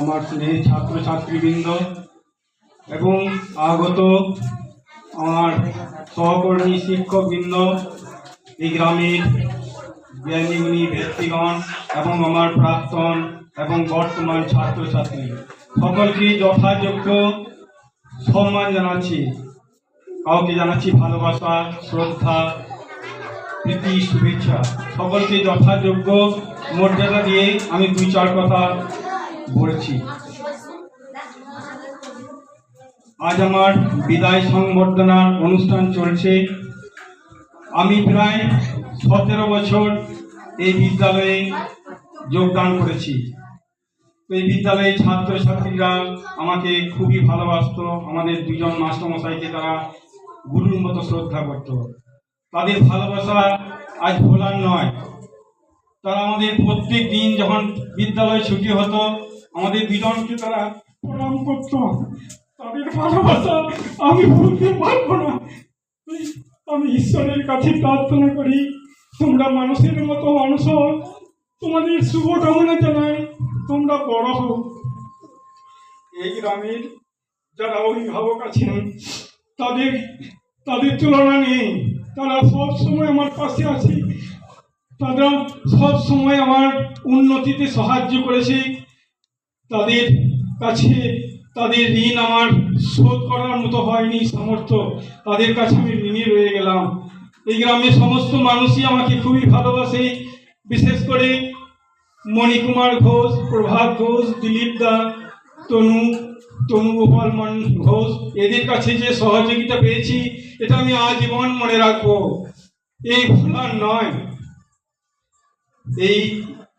আমার স্নেহের ছাত্রছাত্রীবৃন্দ এবং আগত আমার সহকর্মী শিক্ষকবৃন্দ, এই গ্রামের জ্ঞানীগুণী ব্যক্তিগণ এবং আমার প্রাক্তন এবং বর্তমান ছাত্রছাত্রী সকলকে যথাযোগ্য সম্মান জানাচ্ছি। কাউকে জানাচ্ছি ভালোবাসা, শ্রদ্ধা, প্রীতি, শুভেচ্ছা। সকলকে যথাযোগ্য মর্যাদা দিয়ে আমি দুই চার কথা বলছি। আজ আমার বিদায় সংবর্ধনার অনুষ্ঠান চলছে। আমি প্রায় 17 বছর এই বিদ্যালয়ে যোগদান করেছি। এই বিদ্যালয়ে ছাত্রছাত্রীরা আমাকে খুবই ভালোবাসত। আমাদের দুজন মাস্টারমশাইকে তারা গুরুর মতো শ্রদ্ধা করত। তাদের ভালোবাসা আজ ভোলার নয়। তারা আমাদের প্রত্যেক দিন যখন বিদ্যালয় ছুটি হতো, আমাদের দুজনকে তারা প্রণাম করত। তাদের ভালোবাসা আমি ভুলতে পারবো না। আমি ঈশ্বরের কাছে প্রার্থনা করি, তোমরা মানুষের মতো মানুষ হও। তোমাদের শুভকামনা জানাই, তোমরা বড় হও। এই গ্রামের যারা অভিভাবক আছেন তাদের তুলনা নেই। তারা সব সময় আমার পাশে আছে। তারা সব সময় আমার উন্নতিতে সাহায্য করেছে। তাদের কাছে তাদের ঋণ আমার শোধ করার মতো হয়নি সামর্থ্য। তাদের কাছে আমি ঋণী রয়ে গেলাম। এই গ্রামের সমস্ত মানুষই আমাকে খুবই ভালোবাসে। বিশেষ করে মণিকুমার ঘোষ, প্রভাত ঘোষ, দিলীপ দা, তনুগোপাল ঘোষ, এদের কাছে যে সহযোগিতা পেয়েছি এটা আমি আজীবন মনে রাখবো। এই ভোলার নয়, এই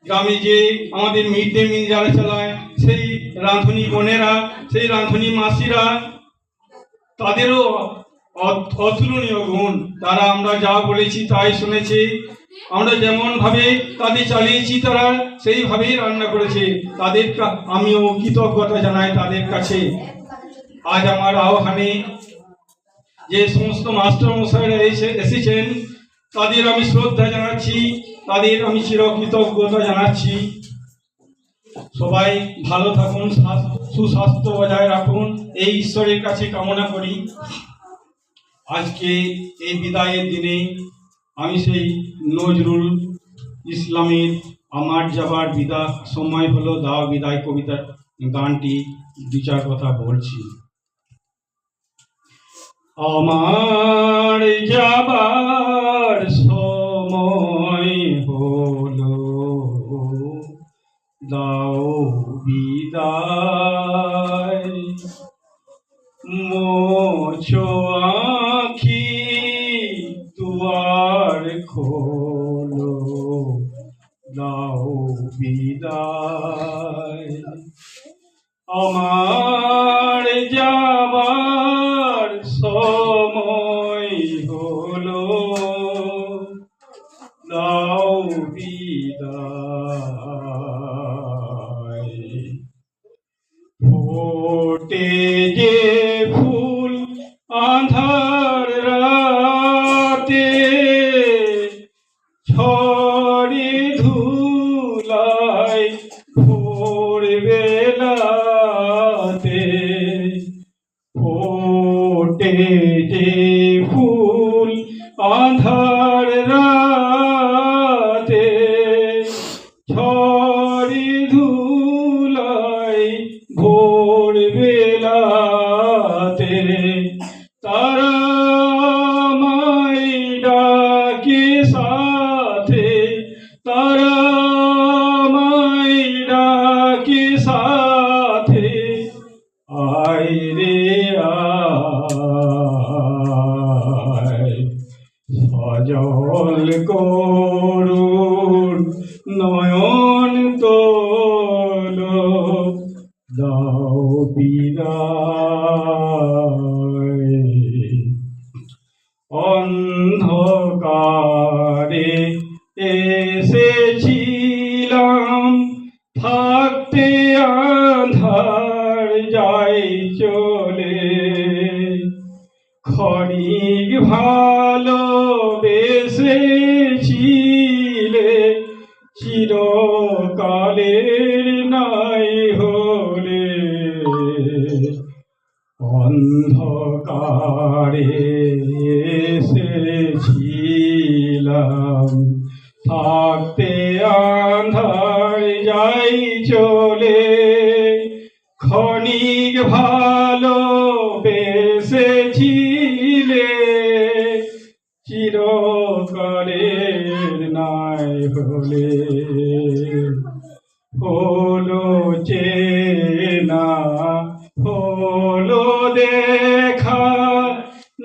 গ্রামে যে আমাদের মিড ডে মিল যারা চালায়, সেই রাঁধুনি বোনেরা, সেই রাঁধুনি মাসিরা, তাদেরও অতুলনীয় গুণ। তারা আমরা যা বলেছি তাই শুনেছে। আমরা যেমন ভাবে তাদের চালিয়েছি, তারা সেইভাবেই রান্না করেছে। তাদের আমিও কৃতজ্ঞতা জানাই তাদের কাছে। আজ আমার আহ্বানে যে সমস্ত মাস্টারমশাইরা এসেছেন, তাদের আমি শ্রদ্ধা জানাচ্ছি, তাদের আমি চিরকৃতজ্ঞতা জানাচ্ছি। সবাই ভালো থাকুন, সুস্বাস্থ্য বজায় রাখুন, এই ঈশ্বরের কাছে কামনা করি। আজকে এই বিদায়ের দিনে আমি সেই নজরুল ইসলামের আমার যাবার বিদায় সময় হলো দাও বিদায় কবিতার গানটি দু চার কথা বলছি। আমার যাবার সময় হলো দাও বিদায়, মোছো আঁখি দুয়ার খোলো দাও বিদায়। আমার যাবার সময় হলো দাও বিদায়। ফোটে যে ফুল আঁধার রাতে, ঝড়ে ধুলায় ভোর বেলাতে। ফোটে যে ফুল আঁধার রাতে, ঝড়ে ধুলায় ভোর বেলাতে। তারা আমায় ডাকে সাথে, তারা আমায় ডাকে সাথে, আয় রে আয়। সজল করুণ নয়ন তোলো দাও বিদায়। অন্ধকারে এসেছিলাম, থাকতে আঁধার যাই চলে। ক্ষণিক ভালোবেসেছিলে, চিরকালের নাই হলে। অন্ধকারে এসেছিলাম, থাকতে আন্ধার যাই চলে, ক্ষণিক ভালো বেসেছিলে, চিরকালের নাই হলে, হলো চেনা হলো দেখা,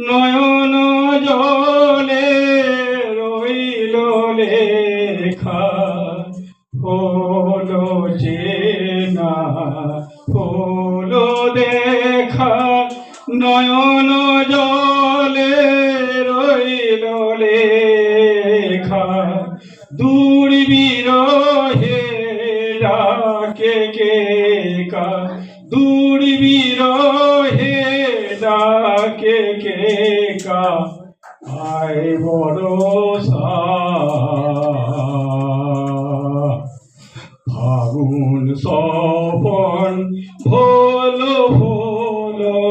নয়ন জলে রইল লেখা, হলো চেনা হলো দেখা, নয়ন জলে রইল লেখা, দূর বিরহে ডাকে কে কা, দূর বিরহে ডাকে কে কা, আয় বরষা ফাগুন সপন ভোলো ভোলো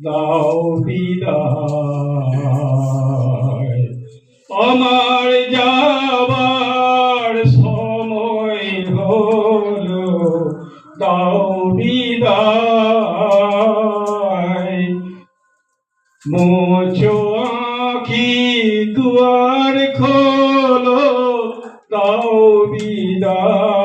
দাও বিদায়, আমার যাবার সময় হলো দাও বিদায়, মোচো আঁখি দুয়ার খোলো দাও বিদায়।